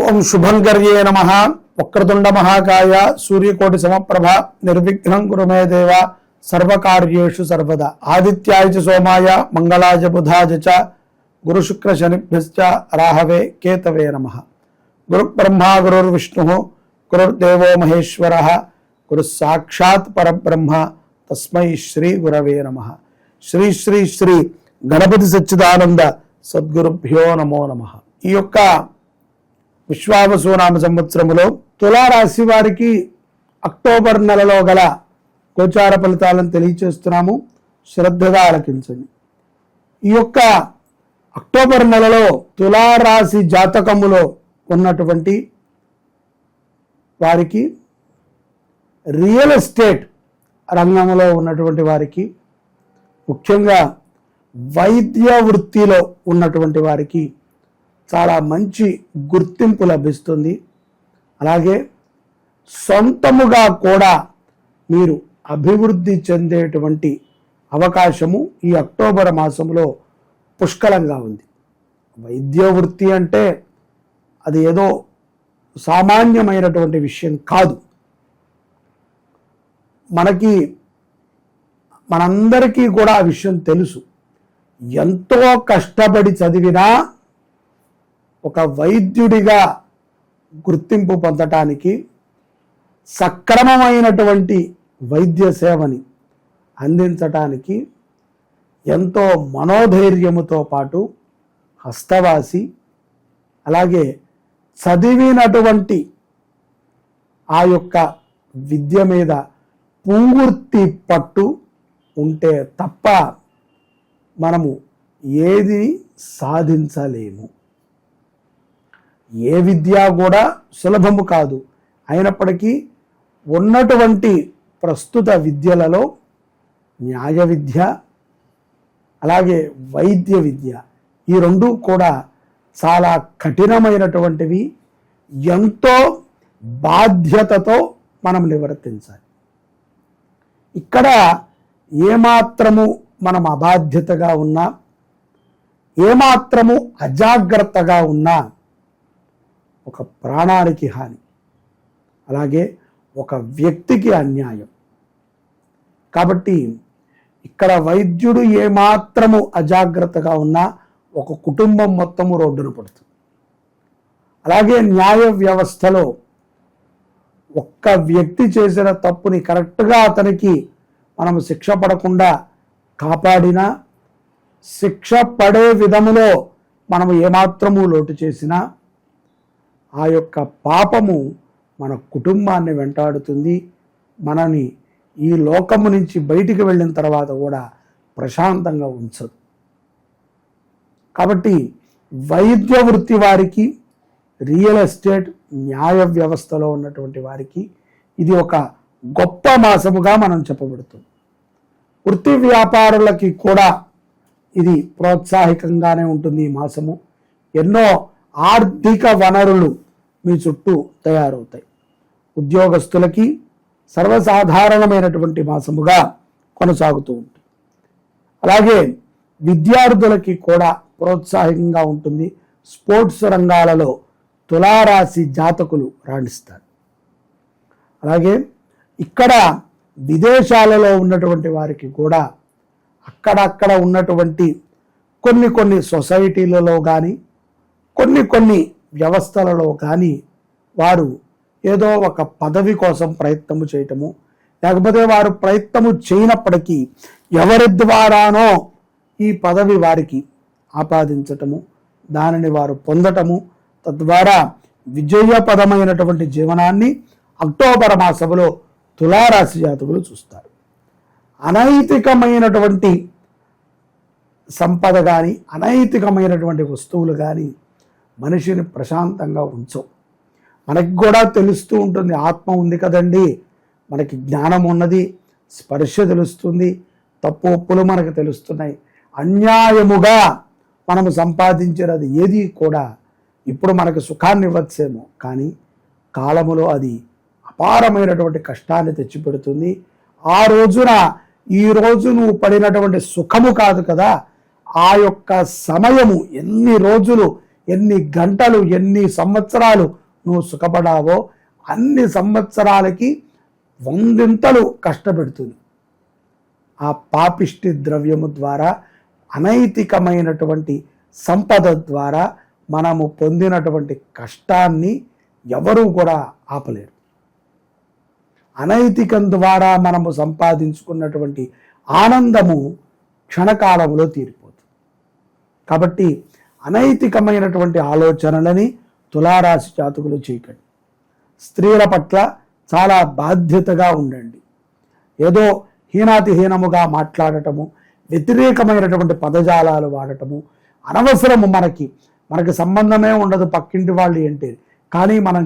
ఓం శుభంకర్యే నమః. వక్రతుండ మహాకాయ సూర్యకోటి సమప్రభ నిర్విఘ్నం కురు మే దేవ సర్వకార్యేషు సర్వదా. ఆదిత్యాయ చ సోమాయ మంగళాయ బుధాయ చ గురు శుక్ర శనిభ్యశ్చ రాహవే కేతవే నమః. గురు బ్రహ్మా గురుర్విష్ణుః గురుర్దేవో మహేశ్వరః గురు సాక్షాత్ పరబ్రహ్మ తస్మై శ్రీ గురవే నమః. శ్రీ శ్రీ శ్రీ గణపతి సచ్చిదానంద సద్గురుభ్యో నమో నమః. ఈ యొక్క విశ్వావసునామ సంవత్సరములో తులారాశి వారికి అక్టోబర్ నెలలో గల గోచార ఫలితాలను తెలియచేస్తున్నాము. శ్రద్ధగా ఆలకించండి. ఈ యొక్క అక్టోబర్ నెలలో తులారాశి జాతకములో ఉన్నటువంటి వారికి, రియల్ ఎస్టేట్ రంగంలో ఉన్నటువంటి వారికి, ముఖ్యంగా వైద్య వృత్తిలో ఉన్నటువంటి వారికి చాలా మంచి గుర్తింపు లభిస్తుంది. అలాగే సొంతముగా కూడా మీరు అభివృద్ధి చెందేటువంటి అవకాశము ఈ అక్టోబర్ మాసంలో పుష్కలంగా ఉంది. వైద్య వృత్తి అంటే అది ఏదో సామాన్యమైనటువంటి విషయం కాదు. మనందరికీ కూడా ఆ విషయం తెలుసు. ఎంతో కష్టపడి చదివినా ఒక వైద్యుడిగా గుర్తింపు పొందటానికి, సక్రమమైనటువంటి వైద్య సేవని అందించటానికి ఎంతో మనోధైర్యముతో పాటు హస్తవాసి, అలాగే చదివినటువంటి ఆ యొక్క విద్య మీద పూర్తి పట్టు ఉంటే తప్ప మనము ఏది సాధించలేము. ఏ విద్య కూడా సులభము కాదు. అయినప్పటికీ ఉన్నటువంటి ప్రస్తుత విద్యలలో న్యాయ విద్య, అలాగే వైద్య విద్య, ఈ రెండు కూడా చాలా కఠినమైనటువంటివి. ఎంతో బాధ్యతతో మనం నిర్వర్తించాలి. ఇక్కడ ఏమాత్రము మనం అబాధ్యతగా ఉన్నా, ఏమాత్రము అజాగ్రత్తగా ఉన్నా ఒక ప్రాణానికి హాని, అలాగే ఒక వ్యక్తికి అన్యాయం. కాబట్టి ఇక్కడ వైద్యుడు ఏమాత్రము అజాగ్రత్తగా ఉన్నా ఒక కుటుంబం మొత్తము రోడ్డున పడుతుంది. అలాగే న్యాయ వ్యవస్థలో ఒక్క వ్యక్తి చేసిన తప్పుని కరెక్ట్గా అతనికి మనం శిక్ష పడకుండా కాపాడినా, శిక్ష పడే విధములో మనము ఏమాత్రము లోటు చేసినా ఆ యొక్క పాపము మన కుటుంబాన్ని వెంటాడుతుంది. మనని ఈ లోకము నుంచి బయటికి వెళ్ళిన తర్వాత కూడా ప్రశాంతంగా ఉంచదు. కాబట్టి వైద్య వృత్తి వారికి, రియల్ ఎస్టేట్, న్యాయ వ్యవస్థలో ఉన్నటువంటి వారికి ఇది ఒక గొప్ప మాసముగా మనం చెప్పబడుతుంది. వృత్తి వ్యాపారులకి కూడా ఇది ప్రోత్సాహకంగానే ఉంటుంది. ఈ మాసము ఎన్నో ఆర్థిక వనరులు మీ చుట్టూ తయారవుతాయి. ఉద్యోగస్తులకి సర్వసాధారణమైనటువంటి మాసముగా కొనసాగుతూ ఉంటుంది. అలాగే విద్యార్థులకి కూడా ప్రోత్సాహకంగా ఉంటుంది. స్పోర్ట్స్ రంగాలలో తులారాశి జాతకులు రాణిస్తారు. అలాగే ఇక్కడ విదేశాలలో ఉన్నటువంటి వారికి కూడా అక్కడక్కడ ఉన్నటువంటి కొన్ని సొసైటీలలో కానీ, కొన్ని వ్యవస్థలలో కానీ వారు ఏదో ఒక పదవి కోసం ప్రయత్నము చేయటము, లేకపోతే వారు ప్రయత్నము చేయనప్పటికీ ఎవరి ద్వారానో ఈ పదవి వారికి ఆపాదించటము, దానిని వారు పొందటము, తద్వారా విజయపదమైనటువంటి జీవనాన్ని అక్టోబర్ మాసంలో తులారాశి జాతకులు చూస్తారు. అనైతికమైనటువంటి సంపద కానీ, అనైతికమైనటువంటి వస్తువులు కానీ మనిషిని ప్రశాంతంగా ఉంచవు. మనకి కూడా తెలుస్తూ ఉంటుంది. ఆత్మ ఉంది కదండి, మనకి జ్ఞానం ఉన్నది, స్పర్శ తెలుస్తుంది, తప్పు ఒప్పులు మనకు తెలుస్తున్నాయి. అన్యాయముగా మనము సంపాదించినది ఏది కూడా ఇప్పుడు మనకు సుఖాన్ని ఇవ్వచ్చేమో, కానీ కాలములో అది అపారమైనటువంటి కష్టాన్ని తెచ్చిపెడుతుంది. ఆ రోజున ఈ రోజు నువ్వు పడినటువంటి సుఖము కాదు కదా, ఆ యొక్క సమయము ఎన్ని రోజులు ఎన్ని గంటలు ఎన్ని సంవత్సరాలు నువ్వు సుఖపడావో అన్ని సంవత్సరాలకి 100 కష్టపెడుతుంది. ఆ పాపిష్టి ద్రవ్యము ద్వారా, అనైతికమైనటువంటి సంపద ద్వారా మనము పొందినటువంటి కష్టాన్ని ఎవరూ కూడా ఆపలేరు. అనైతికం ద్వారా మనము సంపాదించుకున్నటువంటి ఆనందము క్షణకాలంలో తీరిపోతుంది. కాబట్టి అనైతికమైనటువంటి ఆలోచనలని తులారాశి జాతకులు చేయకండి. స్త్రీల పట్ల చాలా బాధ్యతగా ఉండండి. ఏదో హీనాతిహీనముగా మాట్లాడటము, వ్యతిరేకమైనటువంటి పదజాలాలు వాడటము అనవసరము. మనకి సంబంధమే ఉండదు పక్కింటి వాళ్ళు ఏంటి, కానీ మనం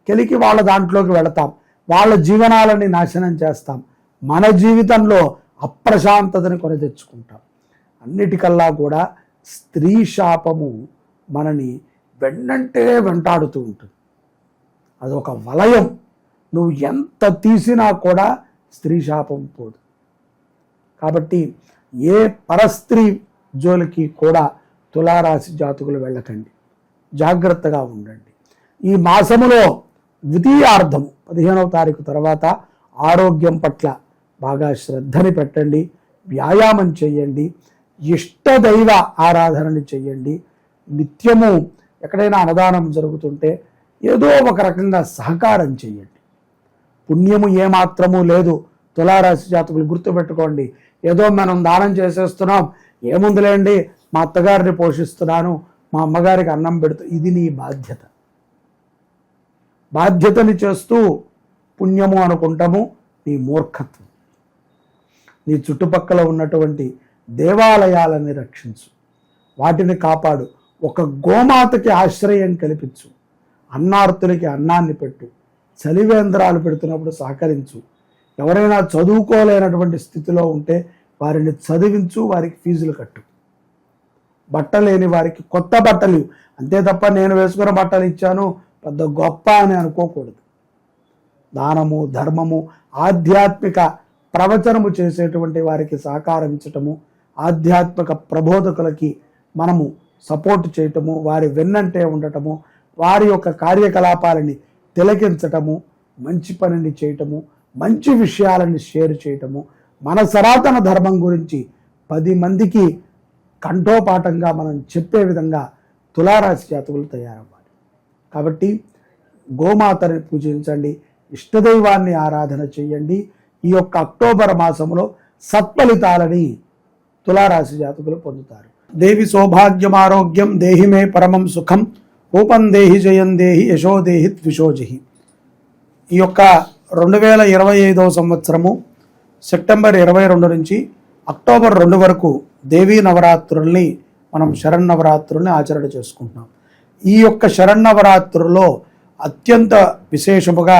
కెలికి వాళ్ళ దాంట్లోకి వెళతాం, వాళ్ళ జీవనాలని నాశనం చేస్తాం, మన జీవితంలో అప్రశాంతతని కొని తెచ్చుకుంటాం. అన్నిటికల్లా కూడా స్త్రీ శాపము మనని వెంటాడుతూ ఉంటుంది. అదొక వలయం. నువ్వు ఎంత తీసినా కూడా స్త్రీ శాపం పోదు. కాబట్టి ఏ పరస్త్రీ జోలికి కూడా తులారాశి జాతకులు వెళ్ళకండి, జాగ్రత్తగా ఉండండి. ఈ మాసములో ద్వితీయార్థము 15వ తారీఖు తర్వాత ఆరోగ్యం పట్ల బాగా శ్రద్ధని పెట్టండి, వ్యాయామం చేయండి, ఇష్టదైవ ఆరాధనని చేయండి. నిత్యము ఎక్కడైనా అన్నదానం జరుగుతుంటే ఏదో ఒక రకంగా సహకారం చేయండి. పుణ్యము ఏమాత్రము లేదు. తులారాశి జాతకులు గుర్తుపెట్టుకోండి. ఏదో మనం దానం చేసేస్తున్నాం, ఏముందిలేండి, మా అత్తగారిని పోషిస్తున్నాను, మా అమ్మగారికి అన్నం పెడుతూ, ఇది నీ బాధ్యత. బాధ్యతని చేస్తూ పుణ్యము అనుకుంటాము, నీ మూర్ఖత్వం. నీ చుట్టుపక్కల ఉన్నటువంటి దేవాలయాలని రక్షించు, వాటిని కాపాడు, ఒక గోమాతకి ఆశ్రయం కల్పించు, అన్నార్తులకి అన్నాన్ని పెట్టు, చలివేంద్రాలు పెడుతున్నప్పుడు సహకరించు. ఎవరైనా చదువుకోలేనటువంటి స్థితిలో ఉంటే వారిని చదివించు, వారికి ఫీజులు కట్టు. బట్టలేని వారికి కొత్త బట్టలు, అంతే తప్ప నేను వేసుకున్న బట్టలు ఇచ్చాను పెద్ద గొప్ప అని అనుకోకూడదు. దానము, ధర్మము, ఆధ్యాత్మిక ప్రవచనము చేసేటువంటి వారికి సహకారించటము, ఆధ్యాత్మిక ప్రబోధకులకి మనము సపోర్ట్ చేయటము, వారి వెన్నంటే ఉండటము, వారి యొక్క కార్యకలాపాలని తిలకించటము, మంచి పనిని చేయటము, మంచి విషయాలని షేర్ చేయటము, మన సనాతన ధర్మం గురించి 10 మందికి కంఠోపాఠంగా మనం చెప్పే విధంగా తులారాశి జాతకులు తయారవ్వాలి. కాబట్టి గోమాతని పూజించండి, ఇష్టదైవాన్ని ఆరాధన చేయండి. ఈ యొక్క అక్టోబర్ మాసంలో సత్ఫలితాలని తులారాశి జాతకులు పొందుతారు. దేవి సౌభాగ్యం ఆరోగ్యం దేహి మే పరమం సుఖం రూపం దేహి జయం దేహి యశో దేహి ద్విషోజహి. ఈ యొక్క 2025వ సంవత్సరము సెప్టెంబర్ 22 నుంచి అక్టోబర్ 2 వరకు దేవీ నవరాత్రుల్ని మనం శరన్నవరాత్రుల్ని ఆచరణ చేసుకుంటున్నాం. ఈ యొక్క శరన్నవరాత్రుల్లో అత్యంత విశేషముగా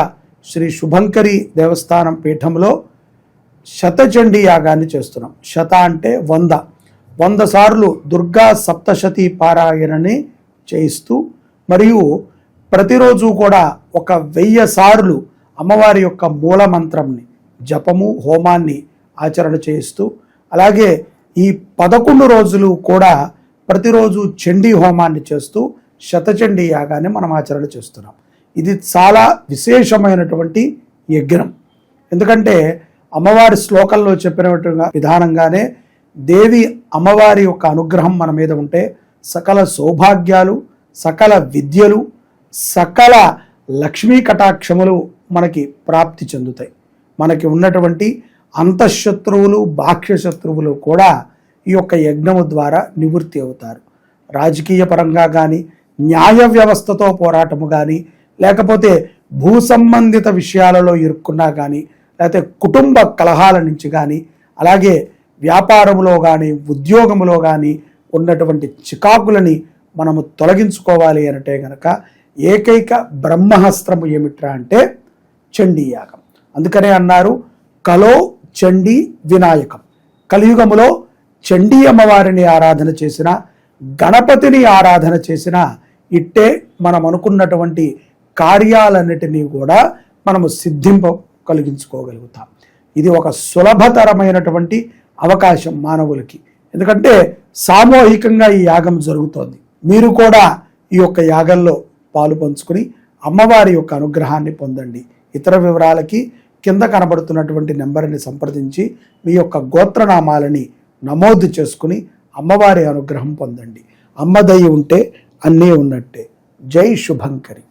శ్రీ శుభంకరి దేవస్థానం పీఠంలో శతచండీ యాగాన్ని చేస్తున్నాం. శత అంటే 100 సార్లు దుర్గా సప్తశతి పారాయణని చేయిస్తూ, మరియు ప్రతిరోజు కూడా 1000 సార్లు అమ్మవారి యొక్క మూలమంత్రంని జపము హోమాన్ని ఆచరణ చేయిస్తూ, అలాగే ఈ 11 రోజులు కూడా ప్రతిరోజు చండీ హోమాన్ని చేస్తూ శతచండీ యాగాన్ని మనం ఆచరణ చేస్తున్నాం. ఇది చాలా విశేషమైనటువంటి యజ్ఞం. ఎందుకంటే అమ్మవారి శ్లోకంలో చెప్పినట్టుగా విధానంగానే దేవి అమ్మవారి యొక్క అనుగ్రహం మన మీద ఉంటే సకల సౌభాగ్యాలు, సకల విద్యలు, సకల లక్ష్మీ కటాక్షములు మనకి ప్రాప్తి చెందుతాయి. మనకి ఉన్నటువంటి అంతఃశత్రువులు, బాహ్య శత్రువులు కూడా ఈ యొక్క యజ్ఞము ద్వారా నివృత్తి అవుతారు. రాజకీయ పరంగా కానీ, న్యాయ వ్యవస్థతో పోరాటము కానీ, లేకపోతే భూ సంబంధిత విషయాలలో ఇరుక్కున్నా కానీ, లేకపోతే కుటుంబ కలహాల నుంచి కానీ, అలాగే వ్యాపారములో కానీ ఉద్యోగములో కానీ ఉన్నటువంటి చికాకులని మనము తొలగించుకోవాలి అంటే కనుక ఏకైక బ్రహ్మహస్త్రము ఏమిట్రా అంటే చండీ యాగం. అందుకనే అన్నారు కలో చండీ వినాయకం. కలియుగములో చండీ అమ్మవారిని ఆరాధన చేసిన, గణపతిని ఆరాధన చేసిన ఇట్టే మనం అనుకున్నటువంటి కార్యాలన్నిటినీ కూడా మనము కలిగించుకోగలుగుతాం. ఇది ఒక సులభతరమైనటువంటి అవకాశం మానవులకి. ఎందుకంటే సామూహికంగా ఈ యాగం జరుగుతోంది. మీరు కూడా ఈ యొక్క యాగంలో పాలు పంచుకుని అమ్మవారి యొక్క అనుగ్రహాన్ని పొందండి. ఇతర వివరాలకి కింద కనబడుతున్నటువంటి నెంబర్ని సంప్రదించి మీ యొక్క గోత్రనామాలని నమోదు చేసుకుని అమ్మవారి అనుగ్రహం పొందండి. అమ్మ దయ ఉంటే అన్నీ ఉన్నట్టే. జై శుభంకరి.